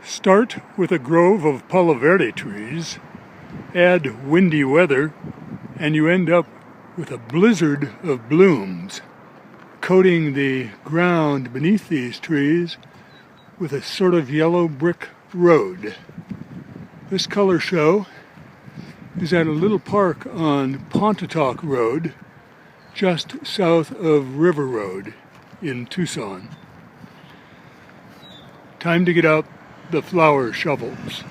Start with a grove of Palo Verde trees, add windy weather, and you end up with a blizzard of blooms, coating the ground beneath these trees with a sort of yellow brick road. This color show is at a little park on Pontotoc Road, just south of River Road in Tucson. Time to get out the flower shovels.